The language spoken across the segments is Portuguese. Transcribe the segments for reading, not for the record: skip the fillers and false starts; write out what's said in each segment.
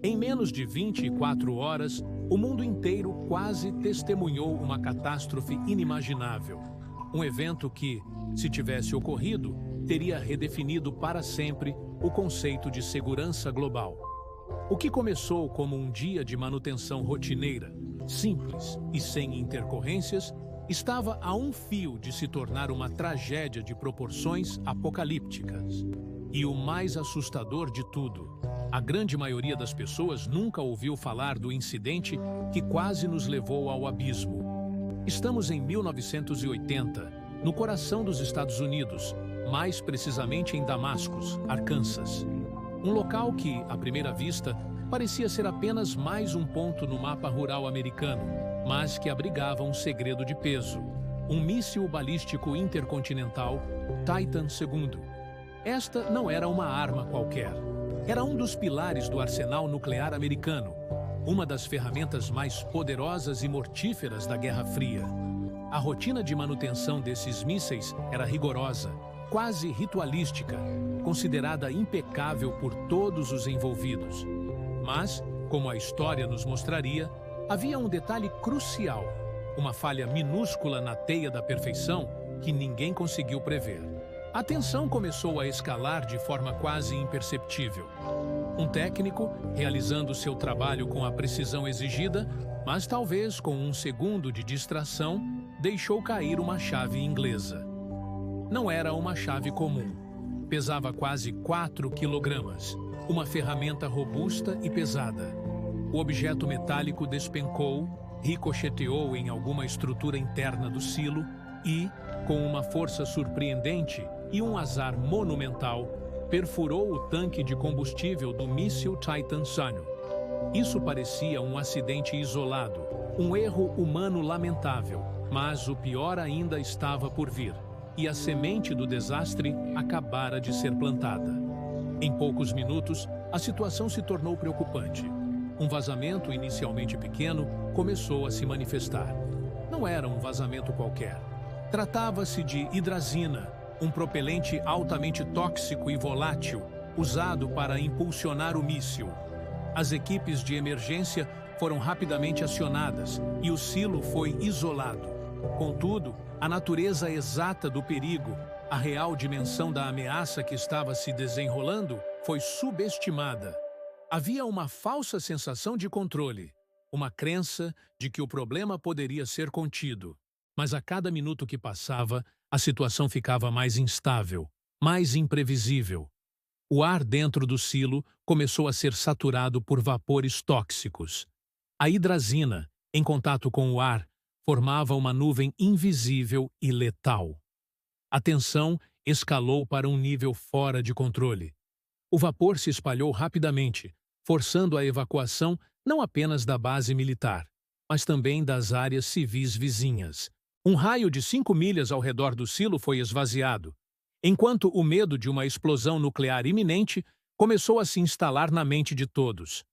Em menos de 24 horas, o mundo inteiro quase testemunhou uma catástrofe inimaginável. Um evento que, se tivesse ocorrido, teria redefinido para sempre o conceito de segurança global. O que começou como um dia de manutenção rotineira, simples e sem intercorrências, estava a um fio de se tornar uma tragédia de proporções apocalípticas. E o mais assustador de tudo, a grande maioria das pessoas nunca ouviu falar do incidente que quase nos levou ao abismo. Estamos em 1980, no coração dos Estados Unidos, mais precisamente em Damascus, Arkansas. Um local que, à primeira vista, parecia ser apenas mais um ponto no mapa rural americano, mas que abrigava um segredo de peso: um míssil balístico intercontinental Titan II. Esta não era uma arma qualquer. Era um dos pilares do arsenal nuclear americano, uma das ferramentas mais poderosas e mortíferas da Guerra Fria. A rotina de manutenção desses mísseis era rigorosa, quase ritualística, considerada impecável por todos os envolvidos. Mas, como a história nos mostraria, havia um detalhe crucial, uma falha minúscula na teia da perfeição que ninguém conseguiu prever. A tensão começou a escalar de forma quase imperceptível. Um técnico, realizando seu trabalho com a precisão exigida, mas talvez com um segundo de distração, deixou cair uma chave inglesa. Não era uma chave comum. Pesava quase 4 quilogramas, uma ferramenta robusta e pesada. O objeto metálico despencou, ricocheteou em alguma estrutura interna do silo e, com uma força surpreendente e um azar monumental, perfurou o tanque de combustível do míssil Titan II. Isso parecia um acidente isolado, um erro humano lamentável, mas o pior ainda estava por vir, e a semente do desastre acabara de ser plantada. Em poucos minutos, a situação se tornou preocupante. Um vazamento inicialmente pequeno começou a se manifestar. Não era um vazamento qualquer. Tratava-se de hidrazina, um propelente altamente tóxico e volátil, usado para impulsionar o míssil. As equipes de emergência foram rapidamente acionadas e o silo foi isolado. Contudo, a natureza exata do perigo, a real dimensão da ameaça que estava se desenrolando, foi subestimada. Havia uma falsa sensação de controle, uma crença de que o problema poderia ser contido. Mas a cada minuto que passava, a situação ficava mais instável, mais imprevisível. O ar dentro do silo começou a ser saturado por vapores tóxicos. A hidrazina, em contato com o ar, formava uma nuvem invisível e letal. A tensão escalou para um nível fora de controle. O vapor se espalhou rapidamente, forçando a evacuação não apenas da base militar, mas também das áreas civis vizinhas. Um raio de 5 milhas ao redor do silo foi esvaziado, enquanto o medo de uma explosão nuclear iminente começou a se instalar na mente de todos.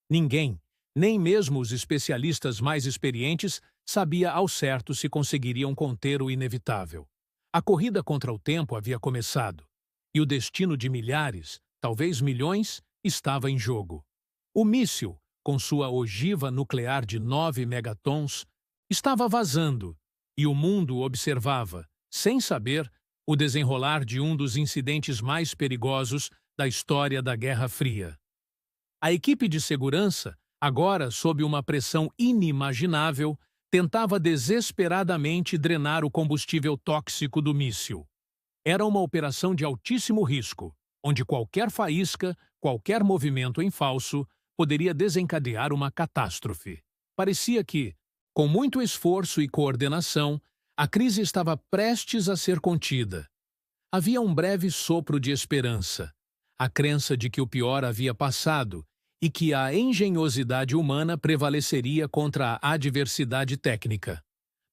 Ninguém, nem mesmo os especialistas mais experientes, sabia ao certo se conseguiriam conter o inevitável. A corrida contra o tempo havia começado, e o destino de milhares, talvez milhões, estava em jogo. O míssil, com sua ogiva nuclear de 9 megatons, estava vazando, e o mundo observava, sem saber, o desenrolar de um dos incidentes mais perigosos da história da Guerra Fria. A equipe de segurança, agora sob uma pressão inimaginável, tentava desesperadamente drenar o combustível tóxico do míssil. Era uma operação de altíssimo risco, onde qualquer faísca, qualquer movimento em falso, poderia desencadear uma catástrofe. Parecia que, com muito esforço e coordenação, a crise estava prestes a ser contida. Havia um breve sopro de esperança, a crença de que o pior havia passado e que a engenhosidade humana prevaleceria contra a adversidade técnica.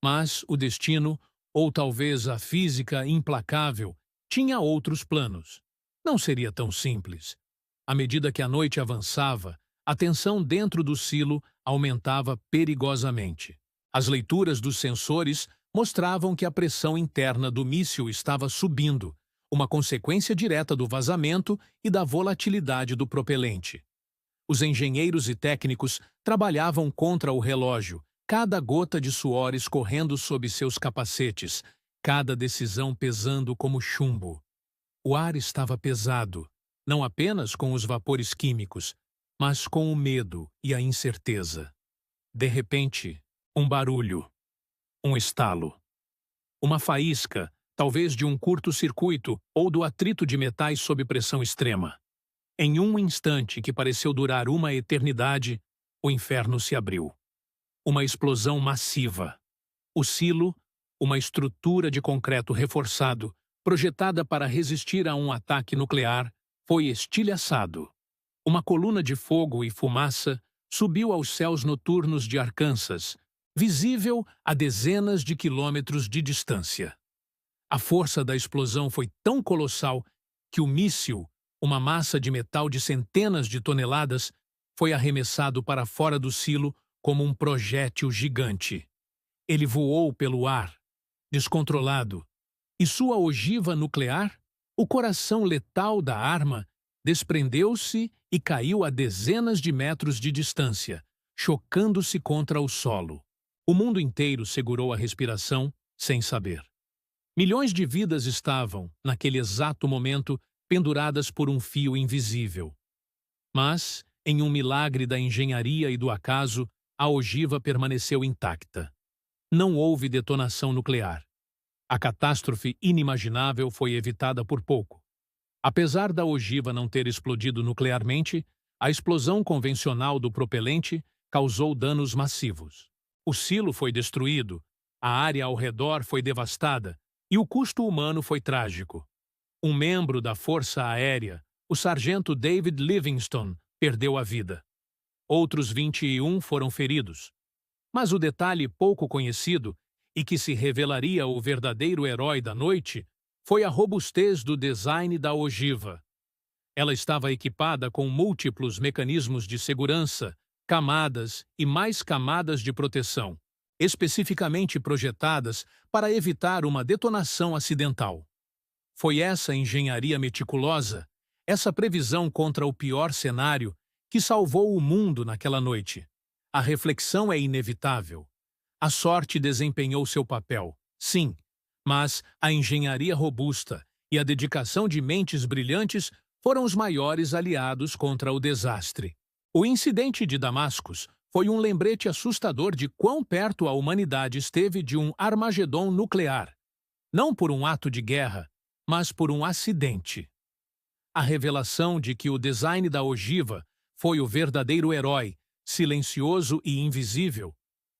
Mas o destino, ou talvez a física implacável, tinha outros planos. Não seria tão simples. À medida que a noite avançava, a tensão dentro do silo aumentava perigosamente. As leituras dos sensores mostravam que a pressão interna do míssil estava subindo, uma consequência direta do vazamento e da volatilidade do propelente. Os engenheiros e técnicos trabalhavam contra o relógio, cada gota de suor escorrendo sob seus capacetes, cada decisão pesando como chumbo. O ar estava pesado, não apenas com os vapores químicos, mas com o medo e a incerteza. De repente, um barulho, um estalo. Uma faísca, talvez de um curto-circuito ou do atrito de metais sob pressão extrema. Em um instante que pareceu durar uma eternidade, o inferno se abriu. Uma explosão massiva. O silo, uma estrutura de concreto reforçado, projetada para resistir a um ataque nuclear, foi estilhaçado. Uma coluna de fogo e fumaça subiu aos céus noturnos de Arkansas, visível a dezenas de quilômetros de distância. A força da explosão foi tão colossal que o míssil, uma massa de metal de centenas de toneladas, foi arremessado para fora do silo como um projétil gigante. Ele voou pelo ar, descontrolado, e sua ogiva nuclear, o coração letal da arma, desprendeu-se e caiu a dezenas de metros de distância, chocando-se contra o solo. O mundo inteiro segurou a respiração, sem saber. Milhões de vidas estavam, naquele exato momento, penduradas por um fio invisível. Mas, em um milagre da engenharia e do acaso, a ogiva permaneceu intacta. Não houve detonação nuclear. A catástrofe inimaginável foi evitada por pouco. Apesar da ogiva não ter explodido nuclearmente, a explosão convencional do propelente causou danos massivos. O silo foi destruído, a área ao redor foi devastada e o custo humano foi trágico. Um membro da Força Aérea, o sargento David Livingstone, perdeu a vida. Outros 21 foram feridos. Mas o detalhe pouco conhecido, e que se revelaria o verdadeiro herói da noite, foi a robustez do design da ogiva. Ela estava equipada com múltiplos mecanismos de segurança, camadas e mais camadas de proteção, especificamente projetadas para evitar uma detonação acidental. Foi essa engenharia meticulosa, essa previsão contra o pior cenário, que salvou o mundo naquela noite. A reflexão é inevitável. A sorte desempenhou seu papel, sim, mas a engenharia robusta e a dedicação de mentes brilhantes foram os maiores aliados contra o desastre. O incidente de Damascus foi um lembrete assustador de quão perto a humanidade esteve de um Armagedon nuclear, não por um ato de guerra, mas por um acidente. A revelação de que o design da ogiva foi o verdadeiro herói, silencioso e invisível,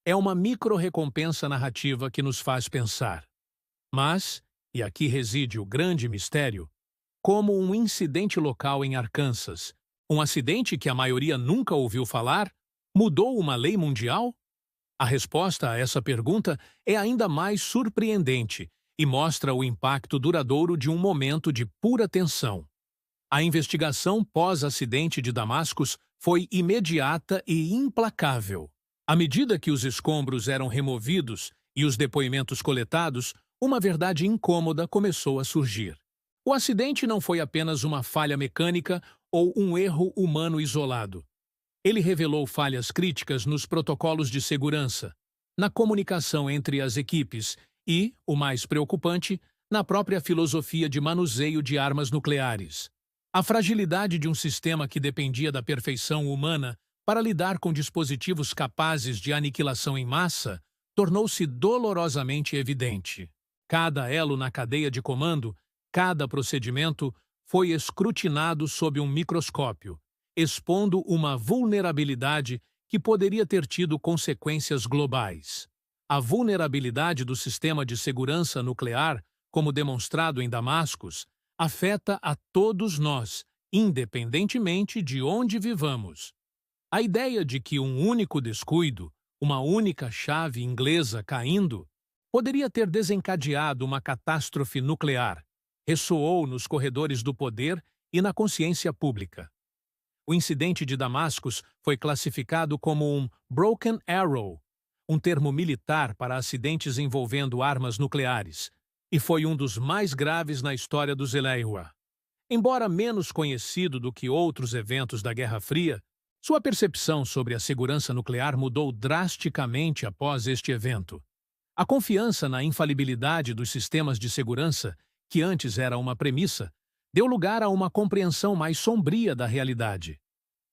é uma micro-recompensa narrativa que nos faz pensar. Mas, e aqui reside o grande mistério, como um incidente local em Arkansas, um acidente que a maioria nunca ouviu falar, mudou uma lei mundial? A resposta a essa pergunta é ainda mais surpreendente e mostra o impacto duradouro de um momento de pura tensão. A investigação pós-acidente de Damascus foi imediata e implacável. À medida que os escombros eram removidos e os depoimentos coletados, uma verdade incômoda começou a surgir. O acidente não foi apenas uma falha mecânica ou um erro humano isolado. Ele revelou falhas críticas nos protocolos de segurança, na comunicação entre as equipes e, o mais preocupante, na própria filosofia de manuseio de armas nucleares. A fragilidade de um sistema que dependia da perfeição humana para lidar com dispositivos capazes de aniquilação em massa tornou-se dolorosamente evidente. Cada elo na cadeia de comando, cada procedimento, foi escrutinado sob um microscópio, expondo uma vulnerabilidade que poderia ter tido consequências globais. A vulnerabilidade do sistema de segurança nuclear, como demonstrado em Damascus, afeta a todos nós, independentemente de onde vivamos. A ideia de que um único descuido, uma única chave inglesa caindo, poderia ter desencadeado uma catástrofe nuclear, ressoou nos corredores do poder e na consciência pública. O incidente de Damascus foi classificado como um Broken Arrow, um termo militar para acidentes envolvendo armas nucleares, e foi um dos mais graves na história dos Eleiwa. Embora menos conhecido do que outros eventos da Guerra Fria, Sua percepção sobre a segurança nuclear mudou drasticamente após este evento. A confiança na infalibilidade dos sistemas de segurança, que antes era uma premissa, deu lugar a uma compreensão mais sombria da realidade.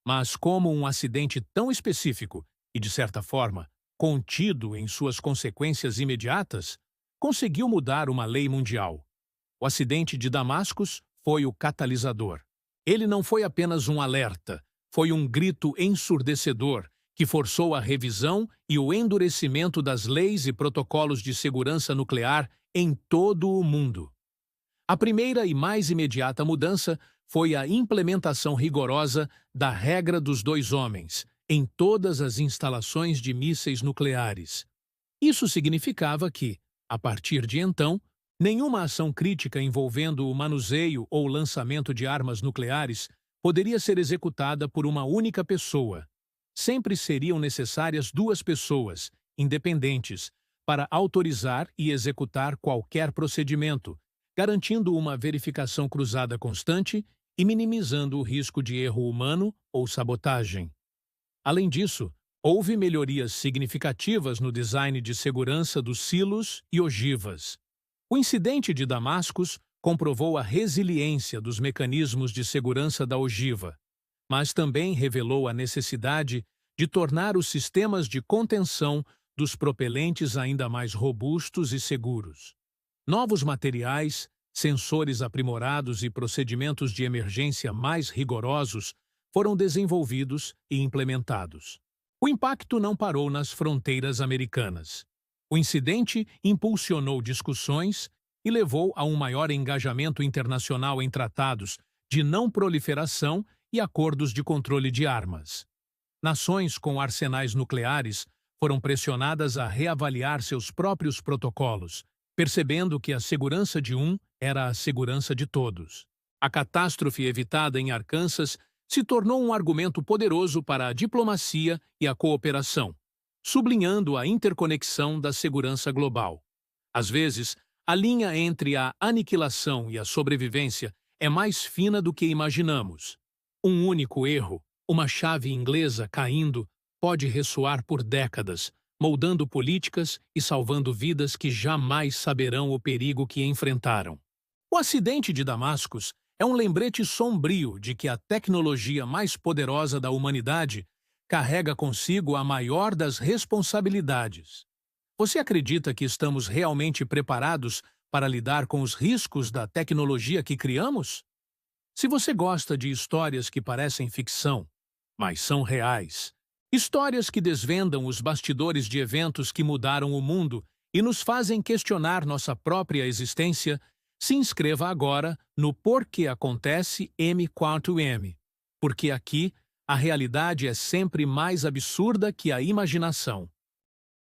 Mas como um acidente tão específico e, de certa forma, contido em suas consequências imediatas, conseguiu mudar uma lei mundial. O acidente de Damascus foi o catalisador. Ele não foi apenas um alerta, foi um grito ensurdecedor que forçou a revisão e o endurecimento das leis e protocolos de segurança nuclear em todo o mundo. A primeira e mais imediata mudança foi a implementação rigorosa da regra dos dois homens em todas as instalações de mísseis nucleares. Isso significava que, a partir de então, nenhuma ação crítica envolvendo o manuseio ou lançamento de armas nucleares poderia ser executada por uma única pessoa. Sempre seriam necessárias duas pessoas, independentes, para autorizar e executar qualquer procedimento, garantindo uma verificação cruzada constante e minimizando o risco de erro humano ou sabotagem. Além disso, houve melhorias significativas no design de segurança dos silos e ogivas. O incidente de Damascus comprovou a resiliência dos mecanismos de segurança da ogiva, mas também revelou a necessidade de tornar os sistemas de contenção dos propelentes ainda mais robustos e seguros. Novos materiais, sensores aprimorados e procedimentos de emergência mais rigorosos foram desenvolvidos e implementados. O impacto não parou nas fronteiras americanas. O incidente impulsionou discussões e levou a um maior engajamento internacional em tratados de não proliferação e acordos de controle de armas. Nações com arsenais nucleares foram pressionadas a reavaliar seus próprios protocolos, percebendo que a segurança de um era a segurança de todos. A catástrofe evitada em Arkansas se tornou um argumento poderoso para a diplomacia e a cooperação, sublinhando a interconexão da segurança global. Às vezes, a linha entre a aniquilação e a sobrevivência é mais fina do que imaginamos. Um único erro, uma chave inglesa caindo, pode ressoar por décadas, moldando políticas e salvando vidas que jamais saberão o perigo que enfrentaram. O acidente de Damascus é um lembrete sombrio de que a tecnologia mais poderosa da humanidade carrega consigo a maior das responsabilidades. Você acredita que estamos realmente preparados para lidar com os riscos da tecnologia que criamos? Se você gosta de histórias que parecem ficção, mas são reais, histórias que desvendam os bastidores de eventos que mudaram o mundo e nos fazem questionar nossa própria existência, se inscreva agora no Porquê Acontece M4M, porque aqui a realidade é sempre mais absurda que a imaginação.